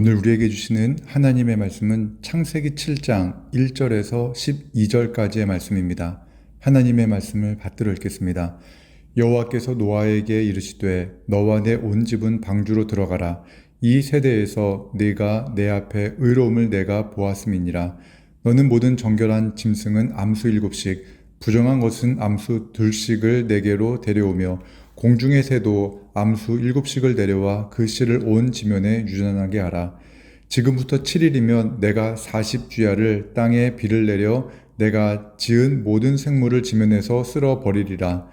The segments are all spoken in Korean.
오늘 우리에게 주시는 하나님의 말씀은 창세기 7장 1절에서 12절까지의 말씀입니다. 하나님의 말씀을 받들어 읽겠습니다. 여호와께서 노아에게 이르시되 너와 내 온 집은 방주로 들어가라. 이 세대에서 네가 내 앞에 의로움을 내가 보았음이니라. 너는 모든 정결한 짐승은 암수 7씩 부정한 것은 암수 2씩을 내게로 데려오며 공중의 새도 암수 7씩을 내려와 그 씨를 온 지면에 유전하게 하라. 지금부터 7일이면 내가 40주야를 땅에 비를 내려 내가 지은 모든 생물을 지면에서 쓸어 버리리라.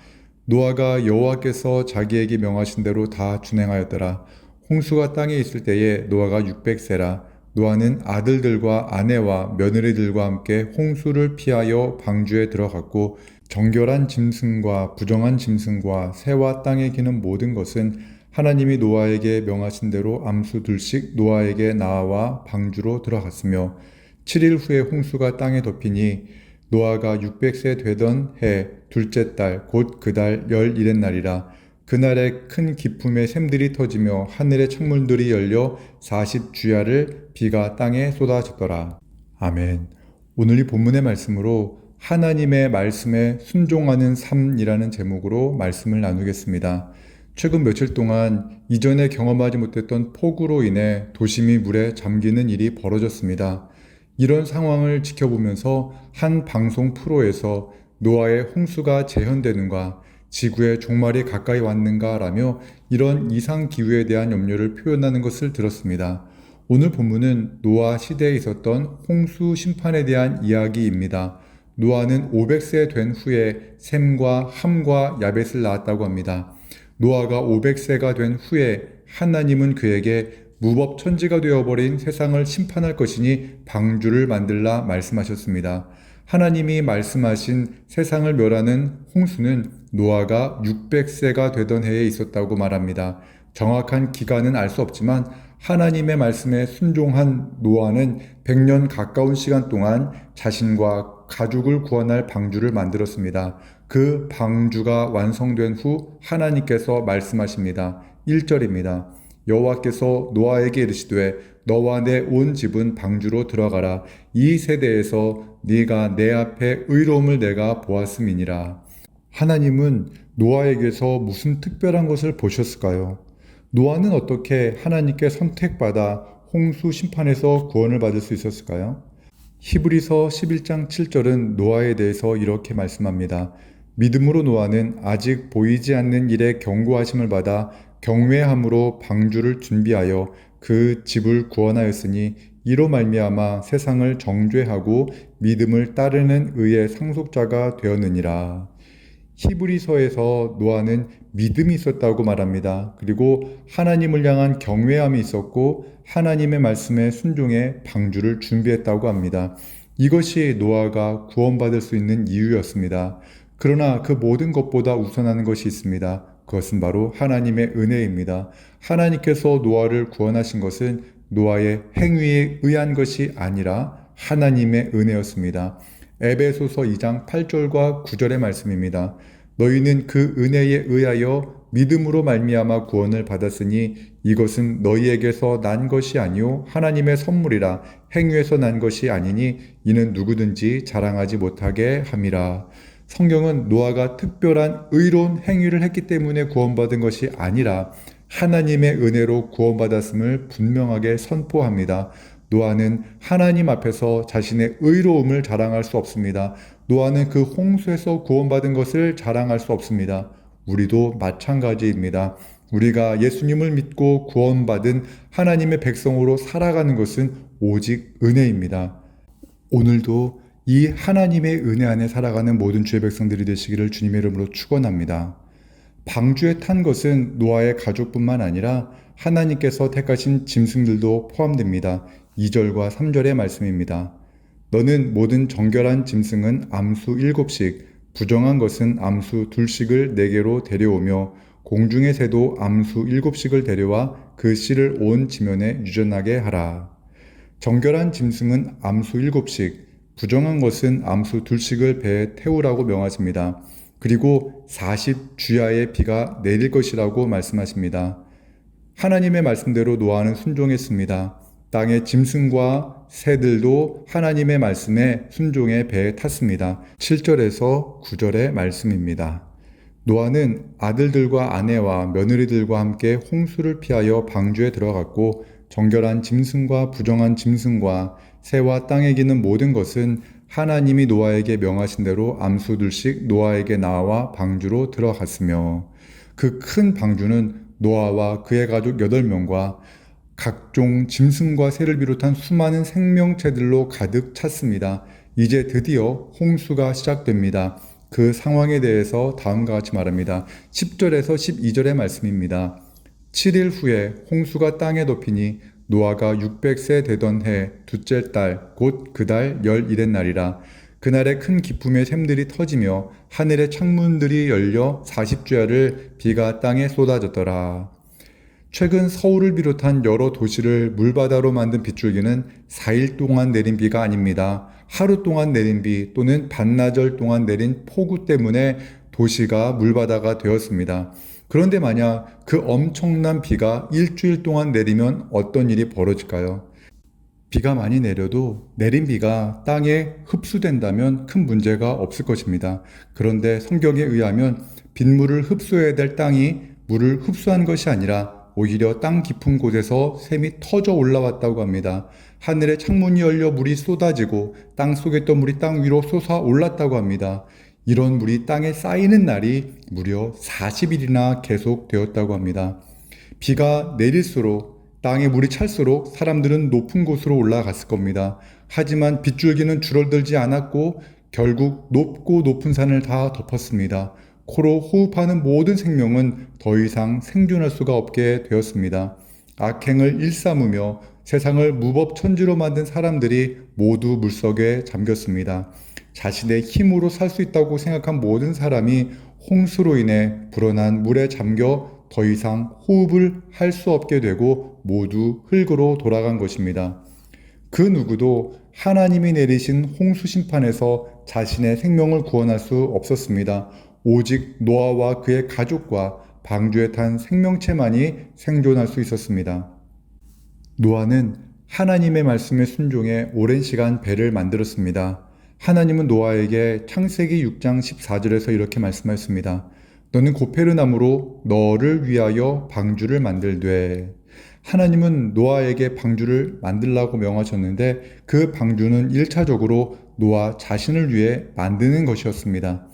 노아가 여호와께서 자기에게 명하신 대로 다 준행하였더라. 홍수가 땅에 있을 때에 노아가 600세라. 노아는 아들들과 아내와 며느리들과 함께 홍수를 피하여 방주에 들어갔고 정결한 짐승과 부정한 짐승과 새와 땅에 기는 모든 것은 하나님이 노아에게 명하신 대로 암수 2씩 노아에게 나와 방주로 들어갔으며 7일 후에 홍수가 땅에 덮이니 노아가 600세 되던 해 둘째 달 곧 그 달 11의 날이라. 그날에 큰 기품의 샘들이 터지며 하늘의 창문들이 열려 40주야를 비가 땅에 쏟아졌더라. 아멘. 오늘 이 본문의 말씀으로 하나님의 말씀에 순종하는 삶이라는 제목으로 말씀을 나누겠습니다. 최근 며칠 동안 이전에 경험하지 못했던 폭우로 인해 도심이 물에 잠기는 일이 벌어졌습니다. 이런 상황을 지켜보면서 한 방송 프로에서 노아의 홍수가 재현되는가, 지구의 종말이 가까이 왔는가라며 이런 이상기후에 대한 염려를 표현하는 것을 들었습니다. 오늘 본문은 노아 시대에 있었던 홍수 심판에 대한 이야기입니다. 노아는 500세 된 후에 셈과 함과 야벳을 낳았다고 합니다. 노아가 500세가 된 후에 하나님은 그에게 무법천지가 되어버린 세상을 심판할 것이니 방주를 만들라 말씀하셨습니다. 하나님이 말씀하신 세상을 멸하는 홍수는 노아가 600세가 되던 해에 있었다고 말합니다. 정확한 기간은 알 수 없지만 하나님의 말씀에 순종한 노아는 100년 가까운 시간 동안 자신과 가족을 구원할 방주를 만들었습니다. 그 방주가 완성된 후 하나님께서 말씀하십니다. 1절입니다. 여호와께서 노아에게 이르시되 너와 내 온 집은 방주로 들어가라. 이 세대에서 네가 내 앞에 의로움을 내가 보았음이니라. 하나님은 노아에게서 무슨 특별한 것을 보셨을까요? 노아는 어떻게 하나님께 선택받아 홍수 심판에서 구원을 받을 수 있었을까요? 히브리서 11장 7절은 노아에 대해서 이렇게 말씀합니다. 믿음으로 노아는 아직 보이지 않는 일에 경고하심을 받아 경외함으로 방주를 준비하여 그 집을 구원하였으니 이로 말미암아 세상을 정죄하고 믿음을 따르는 의의 상속자가 되었느니라. 히브리서에서 노아는 믿음이 있었다고 말합니다. 그리고 하나님을 향한 경외함이 있었고 하나님의 말씀에 순종해 방주를 준비했다고 합니다. 이것이 노아가 구원받을 수 있는 이유였습니다. 그러나 그 모든 것보다 우선하는 것이 있습니다. 그것은 바로 하나님의 은혜입니다. 하나님께서 노아를 구원하신 것은 노아의 행위에 의한 것이 아니라 하나님의 은혜였습니다. 에베소서 2장 8절과 9절의 말씀입니다. 너희는 그 은혜에 의하여 믿음으로 말미암아 구원을 받았으니 이것은 너희에게서 난 것이 아니요 하나님의 선물이라. 행위에서 난 것이 아니니 이는 누구든지 자랑하지 못하게 함이라. 성경은 노아가 특별한 의로운 행위를 했기 때문에 구원받은 것이 아니라 하나님의 은혜로 구원받았음을 분명하게 선포합니다. 노아는 하나님 앞에서 자신의 의로움을 자랑할 수 없습니다. 노아는 그 홍수에서 구원받은 것을 자랑할 수 없습니다. 우리도 마찬가지입니다. 우리가 예수님을 믿고 구원받은 하나님의 백성으로 살아가는 것은 오직 은혜입니다. 오늘도 이 하나님의 은혜 안에 살아가는 모든 주의 백성들이 되시기를 주님의 이름으로 축원합니다. 방주에 탄 것은 노아의 가족뿐만 아니라 하나님께서 택하신 짐승들도 포함됩니다. 2절과 3절의 말씀입니다. 너는 모든 정결한 짐승은 암수 7씩, 부정한 것은 암수 2씩을 내게로 데려오며 공중의 새도 암수 7씩을 데려와 그 씨를 온 지면에 유전하게 하라. 정결한 짐승은 암수 7씩, 부정한 것은 암수 2씩을 배에 태우라고 명하십니다. 그리고 40주야의 비가 내릴 것이라고 말씀하십니다. 하나님의 말씀대로 노아는 순종했습니다. 땅의 짐승과 새들도 하나님의 말씀에 순종해 배에 탔습니다. 7절에서 9절의 말씀입니다. 노아는 아들들과 아내와 며느리들과 함께 홍수를 피하여 방주에 들어갔고 정결한 짐승과 부정한 짐승과 새와 땅에 기는 모든 것은 하나님이 노아에게 명하신 대로 암수들씩 노아에게 나와 방주로 들어갔으며 그 큰 방주는 노아와 그의 가족 8명과 각종 짐승과 새를 비롯한 수많은 생명체들로 가득 찼습니다. 이제 드디어 홍수가 시작됩니다. 그 상황에 대해서 다음과 같이 말합니다. 10절에서 12절의 말씀입니다. 7일 후에 홍수가 땅에 덮이니 노아가 600세 되던 해 둘째 달 곧 그 달 11의 날이라. 그날에 큰 기품의 샘들이 터지며 하늘의 창문들이 열려 40주야를 비가 땅에 쏟아졌더라. 최근 서울을 비롯한 여러 도시를 물바다로 만든 빗줄기는 4일 동안 내린 비가 아닙니다. 하루 동안 내린 비 또는 반나절 동안 내린 폭우 때문에 도시가 물바다가 되었습니다. 그런데 만약 그 엄청난 비가 일주일 동안 내리면 어떤 일이 벌어질까요? 비가 많이 내려도 내린 비가 땅에 흡수된다면 큰 문제가 없을 것입니다. 그런데 성경에 의하면 빗물을 흡수해야 될 땅이 물을 흡수한 것이 아니라 오히려 땅 깊은 곳에서 샘이 터져 올라왔다고 합니다. 하늘의 창문이 열려 물이 쏟아지고 땅 속에 있던 물이 땅 위로 솟아 올랐다고 합니다. 이런 물이 땅에 쌓이는 날이 무려 40일이나 계속되었다고 합니다. 비가 내릴수록 땅에 물이 찰수록 사람들은 높은 곳으로 올라갔을 겁니다. 하지만 빗줄기는 줄어들지 않았고 결국 높고 높은 산을 다 덮었습니다. 코로 호흡하는 모든 생명은 더 이상 생존할 수가 없게 되었습니다. 악행을 일삼으며 세상을 무법천지로 만든 사람들이 모두 물속에 잠겼습니다. 자신의 힘으로 살 수 있다고 생각한 모든 사람이 홍수로 인해 불어난 물에 잠겨 더 이상 호흡을 할 수 없게 되고 모두 흙으로 돌아간 것입니다. 그 누구도 하나님이 내리신 홍수 심판에서 자신의 생명을 구원할 수 없었습니다. 오직 노아와 그의 가족과 방주에 탄 생명체만이 생존할 수 있었습니다. 노아는 하나님의 말씀에 순종해 오랜 시간 배를 만들었습니다. 하나님은 노아에게 창세기 6장 14절에서 이렇게 말씀하셨습니다. 너는 고페르나무로 너를 위하여 방주를 만들되. 하나님은 노아에게 방주를 만들라고 명하셨는데 그 방주는 1차적으로 노아 자신을 위해 만드는 것이었습니다.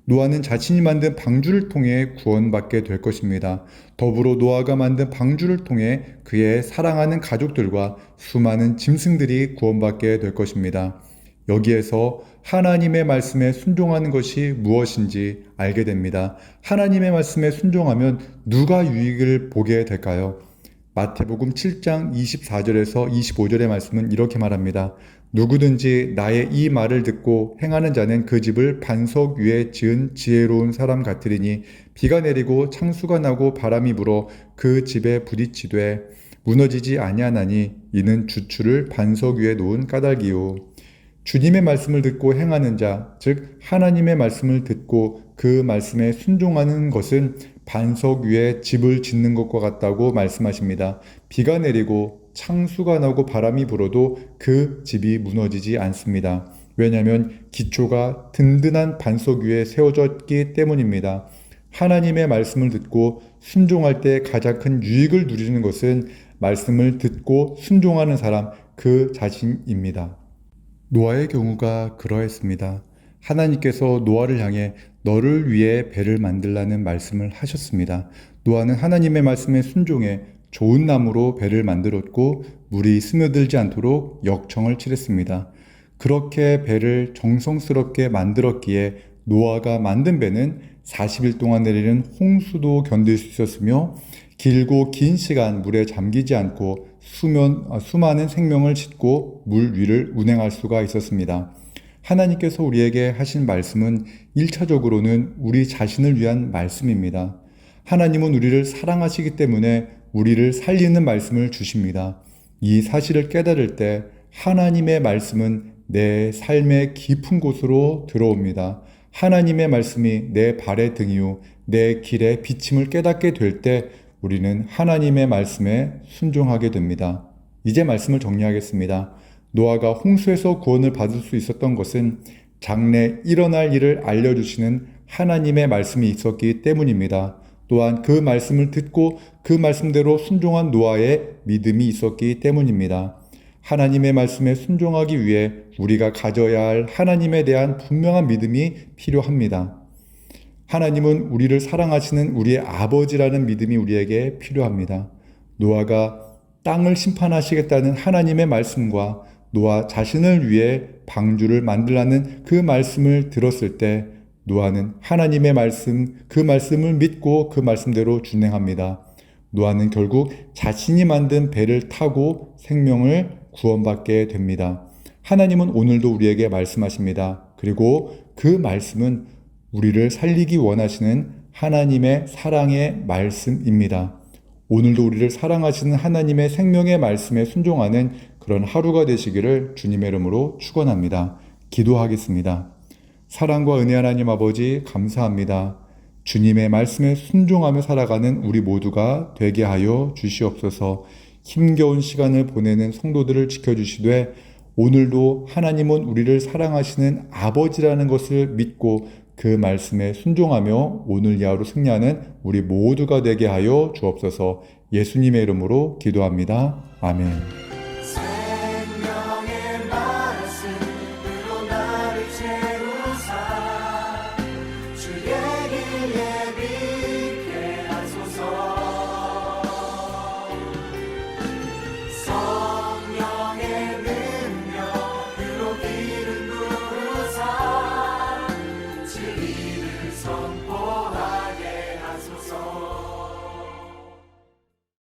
노아는 자신이 만든 방주를 통해 구원받게 될 것입니다. 더불어 노아가 만든 방주를 통해 그의 사랑하는 가족들과 수많은 짐승들이 구원받게 될 것입니다. 여기에서 하나님의 말씀에 순종하는 것이 무엇인지 알게 됩니다. 하나님의 말씀에 순종하면 누가 유익을 보게 될까요? 마태복음 7장 24절에서 25절의 말씀은 이렇게 말합니다. 누구든지 나의 이 말을 듣고 행하는 자는 그 집을 반석 위에 지은 지혜로운 사람 같으리니 비가 내리고 창수가 나고 바람이 불어 그 집에 부딪히되 무너지지 아니하나니 이는 주추를 반석 위에 놓은 까닭이요. 주님의 말씀을 듣고 행하는 자, 즉 하나님의 말씀을 듣고 그 말씀에 순종하는 것은 반석 위에 집을 짓는 것과 같다고 말씀하십니다. 비가 내리고 창수가 나고 바람이 불어도 그 집이 무너지지 않습니다. 왜냐하면 기초가 든든한 반석 위에 세워졌기 때문입니다. 하나님의 말씀을 듣고 순종할 때 가장 큰 유익을 누리는 것은 말씀을 듣고 순종하는 사람 그 자신입니다. 노아의 경우가 그러했습니다. 하나님께서 노아를 향해 너를 위해 배를 만들라는 말씀을 하셨습니다. 노아는 하나님의 말씀에 순종해 좋은 나무로 배를 만들었고 물이 스며들지 않도록 역청을 칠했습니다. 그렇게 배를 정성스럽게 만들었기에 노아가 만든 배는 40일 동안 내리는 홍수도 견딜 수 있었으며 길고 긴 시간 물에 잠기지 않고 수많은 생명을 싣고 물 위를 운행할 수가 있었습니다. 하나님께서 우리에게 하신 말씀은 1차적으로는 우리 자신을 위한 말씀입니다. 하나님은 우리를 사랑하시기 때문에 우리를 살리는 말씀을 주십니다. 이 사실을 깨달을 때 하나님의 말씀은 내 삶의 깊은 곳으로 들어옵니다. 하나님의 말씀이 내 발의 등이요 내 길의 비침을 깨닫게 될 때 우리는 하나님의 말씀에 순종하게 됩니다. 이제 말씀을 정리하겠습니다. 노아가 홍수에서 구원을 받을 수 있었던 것은 장래 일어날 일을 알려주시는 하나님의 말씀이 있었기 때문입니다. 또한 그 말씀을 듣고 그 말씀대로 순종한 노아의 믿음이 있었기 때문입니다. 하나님의 말씀에 순종하기 위해 우리가 가져야 할 하나님에 대한 분명한 믿음이 필요합니다. 하나님은 우리를 사랑하시는 우리의 아버지라는 믿음이 우리에게 필요합니다. 노아가 땅을 심판하시겠다는 하나님의 말씀과 노아 자신을 위해 방주를 만들라는 그 말씀을 들었을 때 노아는 하나님의 말씀, 그 말씀을 믿고 그 말씀대로 준행합니다. 노아는 결국 자신이 만든 배를 타고 생명을 구원받게 됩니다. 하나님은 오늘도 우리에게 말씀하십니다. 그리고 그 말씀은 우리를 살리기 원하시는 하나님의 사랑의 말씀입니다. 오늘도 우리를 사랑하시는 하나님의 생명의 말씀에 순종하는 그런 하루가 되시기를 주님의 이름으로 축원합니다. 기도하겠습니다. 사랑과 은혜 하나님 아버지 감사합니다. 주님의 말씀에 순종하며 살아가는 우리 모두가 되게 하여 주시옵소서. 힘겨운 시간을 보내는 성도들을 지켜주시되 오늘도 하나님은 우리를 사랑하시는 아버지라는 것을 믿고 그 말씀에 순종하며 오늘 이 하루 승리하는 우리 모두가 되게 하여 주옵소서. 예수님의 이름으로 기도합니다. 아멘.